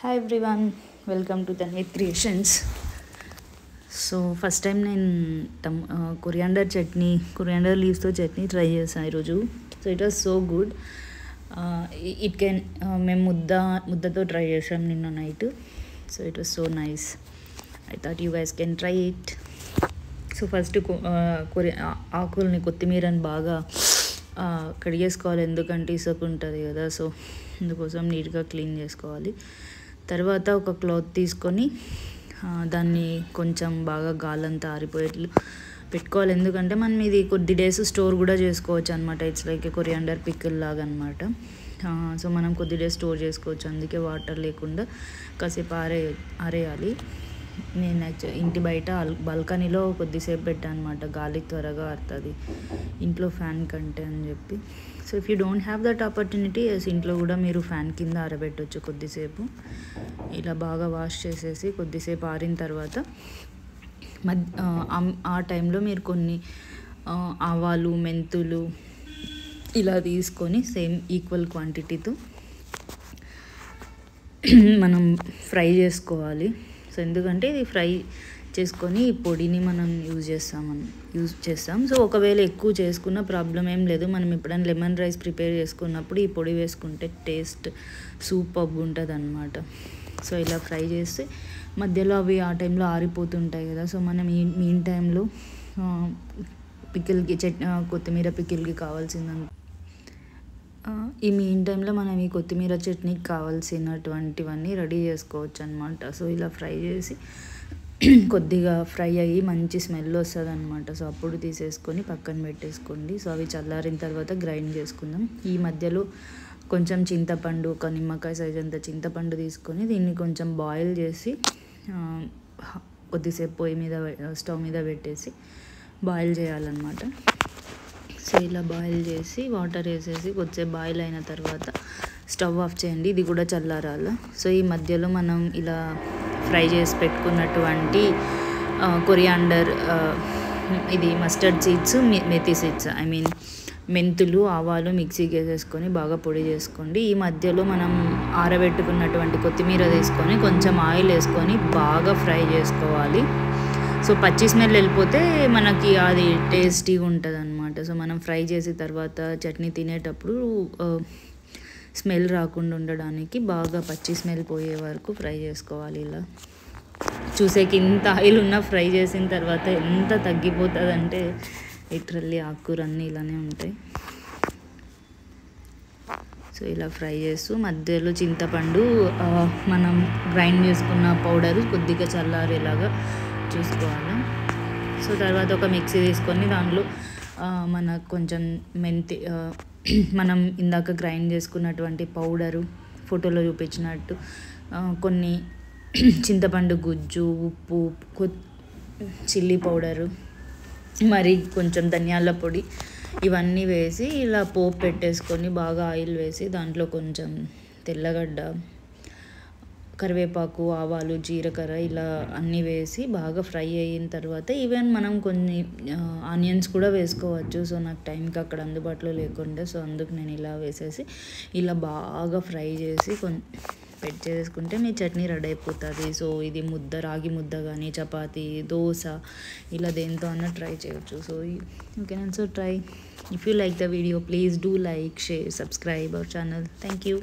Hi everyone, welcome to Tanvi Creations. So first time నేను coriander chutney coriander లీవ్స్తో chutney try చేశాను ఈరోజు. So it was so good. It can మేము ముద్దతో try చేసాం నిన్న night. So it was so nice. I thought you guys can try it. So first ఆకుల్ని కొత్తిమీరని బాగా కడిగేసుకోవాలి, ఎందుకంటే ఇసుక ఉంటుంది కదా. సో అందుకోసం నీట్గా క్లీన్ చేసుకోవాలి. తర్వాత ఒక క్లాత్ తీసుకొని దాన్ని కొంచెం బాగా గాలంతా ఆరిపోయేట్లు పెట్టుకోవాలి, ఎందుకంటే మనం ఇది కొద్ది డేస్ స్టోర్ కూడా చేసుకోవచ్చు అనమాట. ఇట్స్ లైక్ కొరియాండర్ పికిల్ లాగా అనమాట. సో మనం కొద్ది డేస్ స్టోర్ చేసుకోవచ్చు, అందుకే వాటర్ లేకుండా కాసేపు ఆరేయాలి. నేను ఇంటి బయట బాల్కనీలో కొద్దిసేపు పెట్టాను అనమాట, గాలి త్వరగా ఆరుతుంది ఇంట్లో ఫ్యాన్ కంటే అని చెప్పి. So if you don't have that opportunity, ఇంట్లో కూడా మీరు ఫ్యాన్ కింద ఆరబెట్టవచ్చు కొద్దిసేపు. ఇలా బాగా వాష్ చేసేసి కొద్దిసేపు ఆరిన తర్వాత ఆ టైంలో మీరు కొన్ని ఆవాలు, మెంతులు ఇలా తీసుకొని సేమ్ ఈక్వల్ క్వాంటిటీతో మనం ఫ్రై చేసుకోవాలి. సో ఎందుకంటే ఇది ఫ్రై చేసుకొని ఈ పొడిని మనం యూజ్ చేస్తాం. సో ఒకవేళ ఎక్కువ చేసుకున్న ప్రాబ్లం ఏం లేదు. మనం ఎప్పుడైనా లెమన్ రైస్ ప్రిపేర్ చేసుకున్నప్పుడు ఈ పొడి వేసుకుంటే టేస్ట్ సూపర్ ఉంటుంది అనమాట. సో ఇలా ఫ్రై చేస్తే మధ్యలో అవి ఆ టైంలో ఆరిపోతుంటాయి కదా. సో మనం మీన్ టైంలో పికిల్కి కొత్తిమీర పికిల్కి ఈ మీన్ టైంలో మనం ఈ కొత్తిమీర చట్నీకి కావాల్సినటువంటివన్నీ రెడీ చేసుకోవచ్చు అనమాట. సో ఇలా ఫ్రై చేసి కొద్దిగా ఫ్రై అయ్యి మంచి స్మెల్ వస్తుంది అనమాట. సో అప్పుడు తీసేసుకొని పక్కన పెట్టేసుకోండి. సో అవి చల్లారిన తర్వాత గ్రైండ్ చేసుకుందాం. ఈ మధ్యలో కొంచెం చింతపండు, ఒక నిమ్మకాయ సైజ్ అంత చింతపండు తీసుకొని దీన్ని కొంచెం బాయిల్ చేసి కొద్దిసేపు స్టవ్ మీద పెట్టేసి బాయిల్ చేయాలన్నమాట. సో ఇలా బాయిల్ చేసి వాటర్ వేసేసి కొద్దిసేపు బాయిల్ అయిన తర్వాత స్టవ్ ఆఫ్ చేయండి. ఇది కూడా చల్లారాలి. సో ఈ మధ్యలో మనం ఇలా ఫ్రై చేసి పెట్టుకున్నటువంటి కొరియాండర్, ఇది మస్టర్డ్ సీడ్స్, మెథీ సీడ్స్, మెంతులు, ఆవాలు మిక్సీకి వేసేసుకొని బాగా పొడి చేసుకోండి. ఈ మధ్యలో మనం ఆరబెట్టుకున్నటువంటి కొత్తిమీర తీసుకొని కొంచెం ఆయిల్ వేసుకొని బాగా ఫ్రై చేసుకోవాలి. సో పచ్చి స్మెల్ వెళ్ళిపోతే మనకి అది టేస్టీగా ఉంటుంది అనమాట. సో మనం ఫ్రై చేసిన తర్వాత చట్నీ తినేటప్పుడు స్మెల్ రాకుండా ఉండడానికి బాగా పచ్చి స్మెల్ పోయే వరకు ఫ్రై చేసుకోవాలి. ఇలా చూసేకి ఇంత ఆయిల్ ఉన్న ఫ్రై చేసిన తర్వాత ఎంత తగ్గిపోతుంది అంటే లిటరల్లీ ఆకుకూర అన్నీ ఇలానే ఉంటాయి. సో ఇలా ఫ్రై చేస్తూ మధ్యలో చింతపండు, మనం గ్రైండ్ చేసుకున్న పౌడరు కొద్దిగా చల్లారేలాగా చూసుకోవాలి. సో తర్వాత ఒక మిక్సీ తీసుకొని దాంట్లో మనకు కొంచెం మనం ఇందాక గ్రైండ్ చేసుకున్నటువంటి పౌడరు, ఫోటోలో చూపించినట్టు కొన్ని చింతపండు గుజ్జు, ఉప్పు, చిల్లీ పౌడరు, మరి కొంచెం ధనియాల పొడి, ఇవన్నీ వేసి ఇలా పోపు పెట్టేసుకొని బాగా ఆయిల్ వేసి దాంట్లో కొంచెం తెల్లగడ్డ, కరివేపాకు, ఆవాలు, జీలకర్ర ఇలా అన్నీ వేసి బాగా ఫ్రై అయిన తర్వాత ఈవెన్ మనం కొన్ని ఆనియన్స్ కూడా వేసుకోవచ్చు. సో నాకు టైంకి అక్కడ అందుబాటులో లేకుండా, సో అందుకు నేను ఇలా వేసేసి ఇలా బాగా ఫ్రై చేసి పెట్టేసుకుంటే మీ చట్నీ రెడీ అయిపోతుంది. సో ఇది రాగి ముద్ద కానీ, చపాతీ, దోశ ఇలా దేంతో అన్నా ట్రై చేయొచ్చు. So you can also try. If you like the video, please do like, share, subscribe our channel. Thank you.